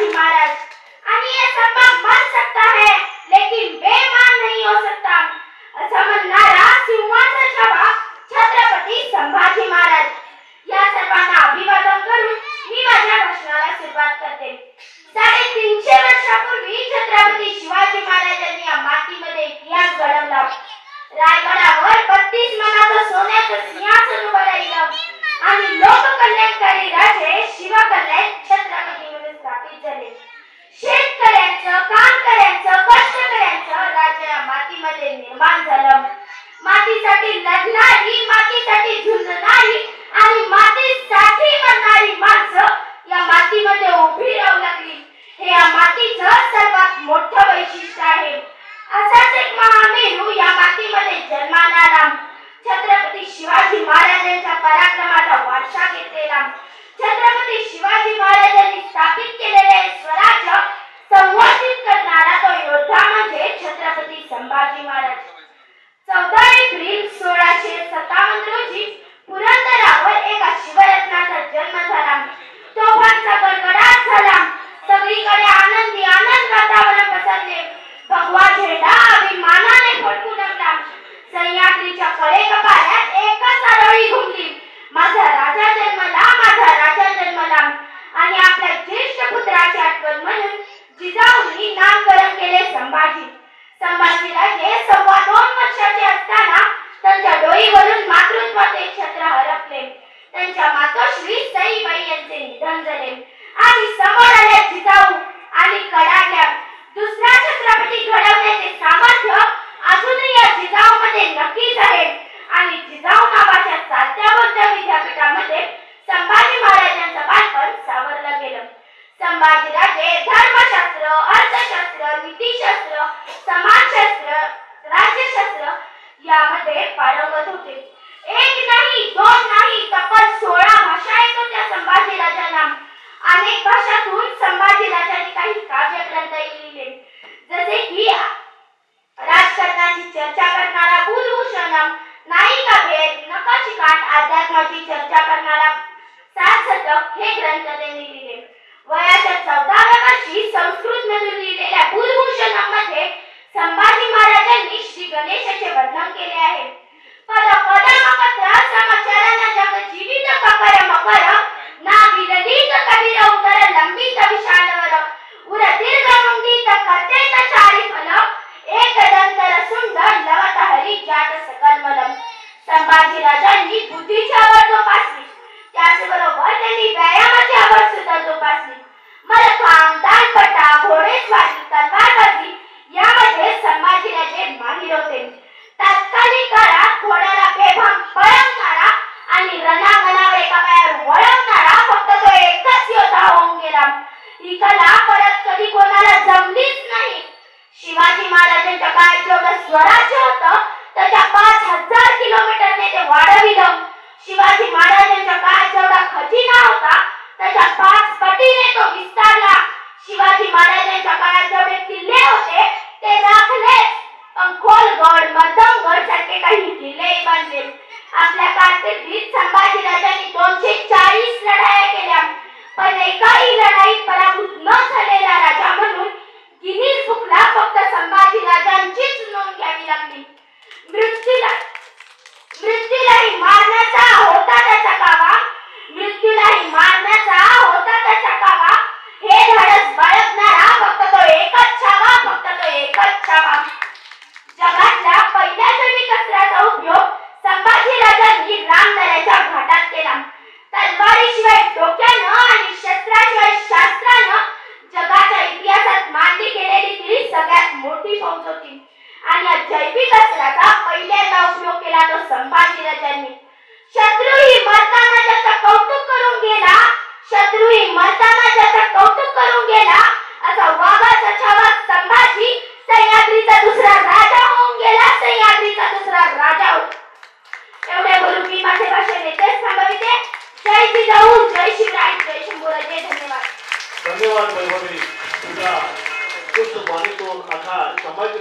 शिवाजी महाराज। आणि ये संभव बन सकता है लेकिन बेईमान नहीं हो सकता असं म्हणणारा सिंहाचा छावा छत्रपती संभाजी महाराज। या सर्वांना अभिवादन करून मी माझ्या भाषणाला सुरुवात करते। 350 वर्षापूर्वी छत्रपती शिवाजी महाराजांनी या मातीमध्ये इतिहास घडवला। रायगडावर 32 मनाचं सोन्याचं सिंहासन उभं राहिलं आणि लोककल्याणकारी राजे शिवकल्याण छत्रपती म्हणून स्थापित झाले। शेतकऱ्यांचं, कामकऱ्यांचं, कष्टकऱ्यांचं राज्य या मातीमध्ये निर्माण झालं। मातीसाठी लढणारी, मातीसाठी झुंजणारी आणि मातीसाठी मरणारी माणसं या मातीमध्ये उभी राहू लागली। हे या मातीचं सर्वात मोठं वैशिष्ट्य आहे। असाच एक महामेरू या मातीमध्ये जन्माला आला। छत्रपती शिवाजी महाराजांच्या पराक्रमाचा वारसा घेतलेला, छत्रपती शिवाजी महाराजांनी स्थापित केलेले स्वराज्य संवर्धित करणारा तो योद्धा म्हणजे छत्रपती संभाजी महाराज। 14 एप्रिल 1657 रोजी पुरंदरावर एका शिवरत्नाचा जन्म झाला। तोफांचा गडगडाट झाला। सगळीकडे आनंदी आनंद वातावरण पसरले। भगवा झेंडा अभिमानाने फडकू लागला। सह्याद्रीच्या कडेकपाऱ्यात एकच आरोळी घुमली, माझा राजा जन्मला, माझा राजा जन्मला। आणि आपल्या ज्येष्ठ पुत्राची आठवण म्हणून जिजाऊंनी नामकरण केले संभाजी। संभाजीराजे 2.25 वर्षाचे असताना त्यांच्या डोईवरून मातृत्वाचे छत्र हरपले। त्यांच्या मातोश्री सईबाई यांचे निधन झाले आणि समोर आल्या जिजाऊ आणि कडाडल्या। दुसरा छत्रपती घडवण्याचे सामर्थ्य अजूनही या जिजाऊमध्ये नक्कीच आहे आणि जिजाऊ नावाच्या चालत्या बोलत्या विद्यापीठामध्ये संभाजी महाराजांचं बालपण सावरलं गेलं। संभाजीराजे धर्मशास्त्र, अर्थशास्त्र, नीतिशास्त्र, समाजशास्त्र, राज्यशास्त्र यामध्ये पारंगत होते। एक नाही, दोन नाही, तब्बल 16 भाषा येत होत्या संभाजीराजांना। अनेक भाषातून संभाजीराजांनी काही काव्यग्रंथही लिहिले, जसे की राजकारणाची चर्चा करणारा बुधभूषणम, नायिका भेद, नकाची काठ, अध्यात्माची चर्चा करणारा सातशतक हे ग्रंथ त्यांनी लिहिले। वयाच्या 14व्या वर्षी संस्कृत मधून लिहिलेल्या बुधभूषणम मध्ये संभाजी महाराजांनी श्री गणेशाचे वर्णन केले आहे। पद पद मकत्र समाचारना जग जीवित ककर मकर ना विललित कबीर उदर लंबित विशालवर उर दीर्घ मुंडित कर्तेत चारी फल एक दंतर सुंद लवत हरी जात सकल मलम। संभाजी राजांनी बुद्धीची आवड जोपासली, त्याचबरोबर त्यांनी व्यायामाची आवड सुद्धा जोपासली। मलखांब, दांडपट्टा, घोडेस्वारी, तलवारबाजी यामध्ये संभाजीराजे माहिर होते। तत्कालीन काळात घोड्याला बेभान पळवणारा आणि रणांगणावर एका पायावर वळवणारा फक्त तो एकच योद्धा होऊन गेला। ही कला परत कधी कोणाला जमलीच नाही। शिवाजी महाराजांच्या काळात जेवढं स्वराज्य होतं त्याच्या 5000 किलोमीटरने ते वाढविलं। शिवाजी महाराजांच्या काळात जेवढा खजिना होता त्याच्या 5 पटीने तो विस्तारला। शिवाजी महाराजांच्या काळात जेवढे किल्ले होते ते राखले, पण खोलगड, मध्यमगड सारखे काही किल्ले बांधले। आपल्या कारकिर्दीत संभाजी राजांनी 240 लढाया केल्या, पण एकाही लढाईत पराभूत न झालेला राजा म्हणून गिनीज बुकला फक्त संभाजी राजांचीच नोंद घ्यावी लागली। मृत्यूलाही मारण्याचा होता त्याचा कावा, मृत्यूलाही मारण्याचा होता त्याचा कावा। हे धाडस बाळगणारा फक्त तो एकच छावा, फक्त तो एकच छावा। जगातल्या पहिल्या जैविक अस्त्राचा उपयोग संभाजी राजांनी रामदऱ्याच्या घाटात केला। तलवारीशिवाय डोक्यानं आणि शस्त्राशिवाय शास्त्रानं जगाच्या इतिहासात मांडली गेलेली ती सगळ्यात मोठी फौज होती आणि या जैविक अस्त्राचा पहिल्यांदा उपयोग केला तो संभाजी राजांनी। शत्रूही मरताना ज्याचं कौतुक करून गेला, शत्रूही मरताना ज्याचं कौतुक करून गेला, असा वाघाचा छावा संभाजी सह्याद्रीचा दुसरा राजा होऊन गेला, सह्याद्रीचा दुसरा राजा होता। एवढे बोलून मी माझे भाषण येथेच थांबविते। जय जिजाऊ, जय शिवराय, जय शंभूराजे। धन्यवाद। धन्यवाद वैभवी, तुझ्या पुष्पवाणीतून आता समाज